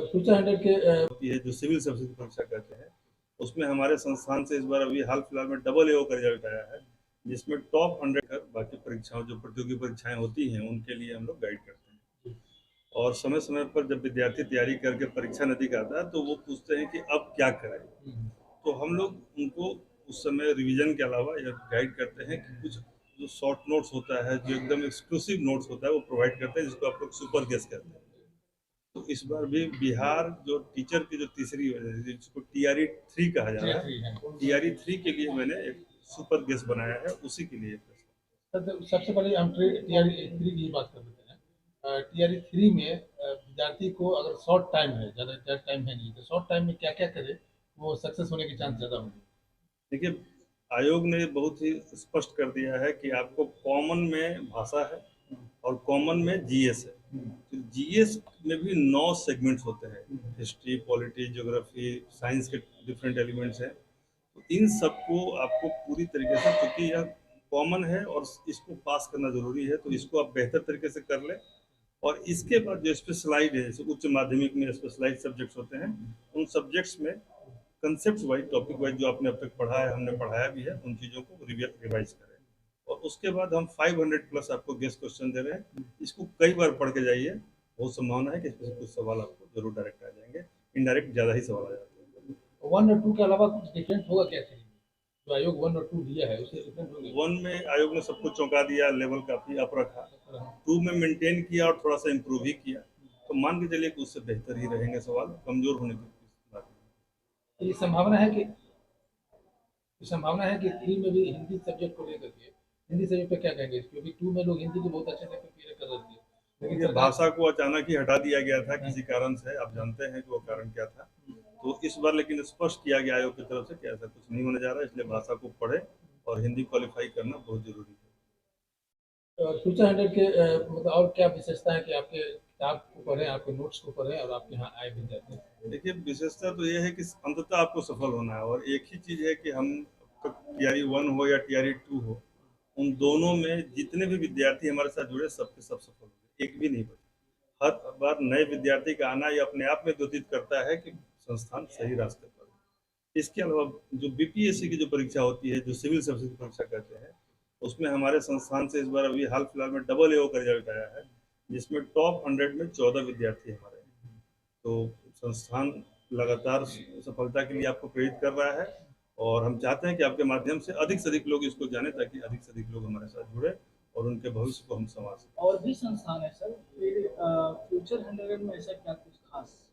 Future 100 के होती है जो सिविल सर्विस की परीक्षा कहते हैं, उसमें हमारे संस्थान से इस बार अभी हाल फिलहाल में डबल AO का रिजल्ट आया है, जिसमें टॉप 100 कर बाकी परीक्षाओं जो प्रतियोगी परीक्षाएं होती हैं उनके लिए हम लोग गाइड करते हैं। और समय समय पर जब विद्यार्थी तैयारी करके परीक्षा नज़दीक आता है तो वो पूछते हैं कि अब क्या करें, तो हम लोग उनको उस समय रिवीजन के अलावा यह गाइड करते हैं कि कुछ जो शॉर्ट नोट्स होता है, जो एकदम एक्सक्लूसिव नोट्स होता है, वो प्रोवाइड करते हैं, जिसको आप लोग सुपर गेस कहते हैं। तो इस बार भी बिहार जो टीचर की जो तीसरी जिसको TRE 3 कहा जा रहा है, TRE 3 के लिए मैंने एक सुपर गेस बनाया है, उसी के लिए सबसे पहले हम TRE 3 की बात कर लेते हैं। TRE 3 में विद्यार्थी को अगर शॉर्ट टाइम है, ज़्यादा टाइम है नहीं, तो शॉर्ट टाइम में क्या क्या करे वो सक्सेस होने के चांस ज़्यादा होंगे। देखिए, आयोग ने बहुत ही स्पष्ट कर दिया है कि आपको कॉमन में भाषा है और कॉमन में GS है। तो GS में भी 9 सेगमेंट्स होते हैं, हिस्ट्री, पॉलिटी, ज्योग्राफी, साइंस के डिफरेंट एलिमेंट्स हैं। तो इन सबको आपको पूरी तरीके से, क्योंकि यह कॉमन है और इसको पास करना जरूरी है, तो इसको आप बेहतर तरीके से कर लें। और इसके बाद जो स्पेशलाइज है, जैसे उच्च माध्यमिक में स्पेशलाइज सब्जेक्ट्स होते हैं, उन सब्जेक्ट्स में कंसेप्ट वाइज, टॉपिक वाइज जो आपने अब तक पढ़ा है, हमने पढ़ाया भी है, उन चीज़ों को रिवाइज करें। और उसके बाद हम 500 प्लस आपको गेस्ट क्वेश्चन दे रहे हैं, इसको कई बार पढ़ के जाइए। बहुत संभावना है कि इसमें से कुछ सवाल आपको जरूर डायरेक्ट आ जाएंगे, इनडायरेक्ट ज़्यादा ही सवाल आ जाते हैं। 1 और 2 के अलावा कुछ डिफरेंट होगा क्या थ्री में? जो आयोग 1 और 2 दिया है उससे डिफरेंट होगा? 1 में आयोग ने सबको चौंका दिया, लेवल काफ़ी अप रखा। 2 में मेंटेन किया और थोड़ा सा इम्प्रूव ही किया, तो मान के चलिए कि उससे बेहतर ही रहेंगे सवाल, कमजोर होने की बात नहीं। तो ये संभावना है कि 3 में भी हिंदी सब्जेक्ट को लेकर के, हिंदी सब्जेक्ट पे क्या कहेंगे, क्योंकि 2 में लोग हिंदी को बहुत अच्छे से प्रिपेयर कर रहे थे, लेकिन ये भाषा को अचानक ही हटा दिया गया था किसी कारण से, आप जानते हैं कि वो कारण क्या था। तो इस बार लेकिन स्पष्ट किया गया आयोग की तरफ से कि ऐसा कुछ नहीं होने जा रहा है, इसलिए भाषा को पढ़े और हिंदी क्वालिफाई करना बहुत जरूरी है। फ्यूचर 100 के मतलब और क्या विशेषता है कि आपके किताब को पढ़ें, आपके नोट्स को पढ़ें और आपके यहाँ आए विद्यार्थी? देखिए, विशेषता तो ये है कि अंततः आपको सफल होना है, और एक ही चीज़ है कि हम TRE 1 हो या TRE 2 हो, उन दोनों में जितने भी विद्यार्थी हमारे साथ जुड़े, सबके सब सफल हुए, एक भी नहीं बचे। हर बार नए विद्यार्थी का आना ये अपने आप में द्योतित करता है कि संस्थान सही रास्ते पर है। इसके अलावा जो BPSC की जो परीक्षा होती है, जो सिविल सर्विस की परीक्षा कहते हैं, उसमें हमारे संस्थान से इस बार अभी हाल फिलहाल में डबल AO का रिजल्ट आया है, जिसमें टॉप 100 में 14 विद्यार्थी हमारे हैं। तो संस्थान लगातार सफलता के लिए आपको प्रेरित कर रहा है, और हम चाहते हैं कि आपके माध्यम से अधिक लोग इसको जाने, ताकि अधिक से अधिक लोग हमारे साथ जुड़े और उनके भविष्य को हम संवार सकें। और भी संस्थान है सर, फिर फ्यूचर 100 में ऐसा क्या कुछ खास?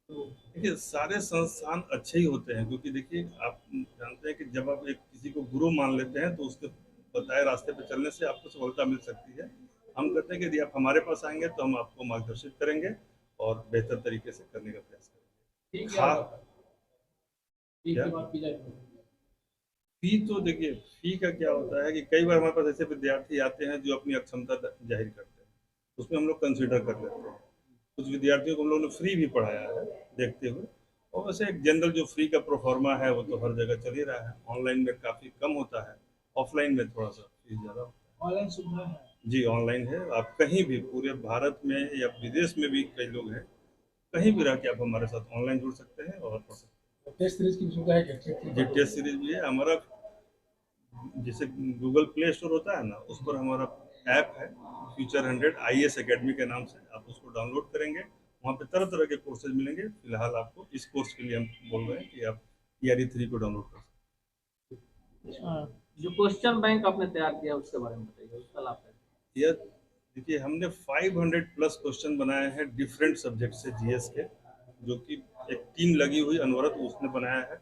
तो देखिए, सारे संस्थान अच्छे ही होते हैं, क्योंकि देखिए आप जानते हैं कि जब आप एक किसी को गुरु मान लेते हैं तो उसके बताए रास्ते पर चलने से आपको सफलता मिल सकती है। हम कहते हैं कि यदि आप हमारे पास आएंगे तो हम आपको मार्गदर्शित करेंगे और बेहतर तरीके से करने का प्रयास करेंगे। ठीक है, ठीक क्या है, बात की जाए फी, तो देखिए फी का क्या होता है कि कई बार हमारे पास ऐसे विद्यार्थी आते हैं जो अपनी अक्षमता जाहिर करते हैं, उसमें हम लोग कंसिडर कर लेते हैं। कुछ विद्यार्थियों को हम लोगों ने फ्री भी पढ़ाया है देखते हुए, और वैसे एक जनरल जो फ्री का प्रोफार्मा है वो तो हर जगह चल ही रहा है। ऑनलाइन में काफ़ी कम होता है, ऑफलाइन में थोड़ा सा फीस ज़्यादा होता है। ऑनलाइन सुविधा है? जी, ऑनलाइन है। आप कहीं भी पूरे भारत में या विदेश में भी कई लोग हैं, कहीं भी रह के आप हमारे साथ ऑनलाइन जुड़ सकते हैं और पढ़ सकते हैं। टेस्ट सीरीज की सुविधा है क्या? जी, टेस्ट सीरीज भी है हमारा। जैसे गूगल प्ले स्टोर होता है ना, उस पर हमारा ऐप है फ्यूचर 100 IAS अकेडमी के नाम से, आप उसको डाउनलोड करेंगे, वहाँ पे तरह तरह के कोर्सेज मिलेंगे। फिलहाल आपको इस कोर्स के लिए हम बोल रहे हैं कि आप TRE 3 को डाउनलोड कर सकते हाँ, जो क्वेश्चन बैंक आपने तैयार किया उसके बारे में बताइए, उसका लाभ है। हैं। देखिए, हमने 500 प्लस क्वेश्चन बनाए हैं डिफरेंट सब्जेक्ट से GS के, जो कि एक टीम लगी हुई अनवरत उसने बनाया है।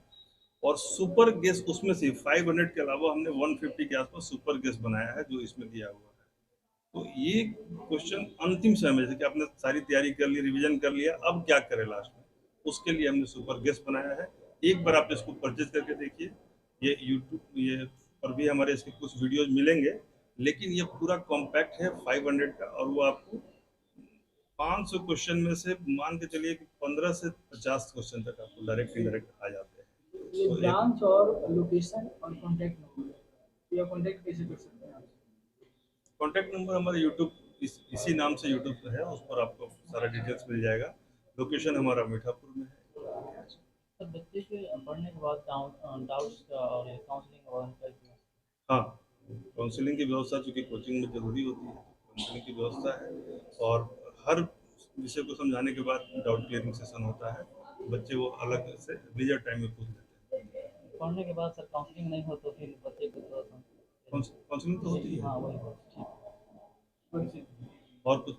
और सुपर गेस उसमें से 500 के अलावा हमने 150 के आसपास सुपर गेस बनाया है, जो इसमें दिया हुआ है। तो ये क्वेश्चन अंतिम समय में, जैसे कि आपने सारी तैयारी कर ली, रिवीजन कर लिया, अब क्या करें लास्ट में, उसके लिए हमने सुपर गेस बनाया है। एक बार आप इसको परचेज करके देखिए, ये यूट्यूब ये पर भी हमारे इसके कुछ वीडियोज मिलेंगे, लेकिन ये पूरा कॉम्पैक्ट है 500 का, और वो आपको 500 क्वेश्चन में से मान के चलिए कि 15 से 50 क्वेश्चन तक आपको डायरेक्ट इनडायरेक्ट आ जाते हैं। ये ब्रांच और लोकेशन और कॉन्टैक्ट नंबर, या कॉन्टैक्ट कैसे कर सकते हैं आप? कॉन्टैक्ट नंबर हमारे यूट्यूब इसी नाम से यूट्यूब पे है, उस पर आपको सारा डिटेल्स मिल जाएगा। लोकेशन हमारा मीठापुर में है। सर बच्चे के पढ़ने के बाद डाउट्स और काउंसलिंग और हाँ, काउंसलिंग की व्यवस्था चूँकि कोचिंग में ज़रूरी होती है, काउंसलिंग की व्यवस्था है और हर विषय को समझाने के बाद डाउट क्लियरिंग सेशन होता है। बच्चे वो अलग से लीजर टाइम में पूछ लेते हैं। पढ़ने के बाद सर काउंसलिंग नहीं हो तो फिर बच्चे को तो काउंसलिंग तो होती है। हाँ वही What is it? और कुछ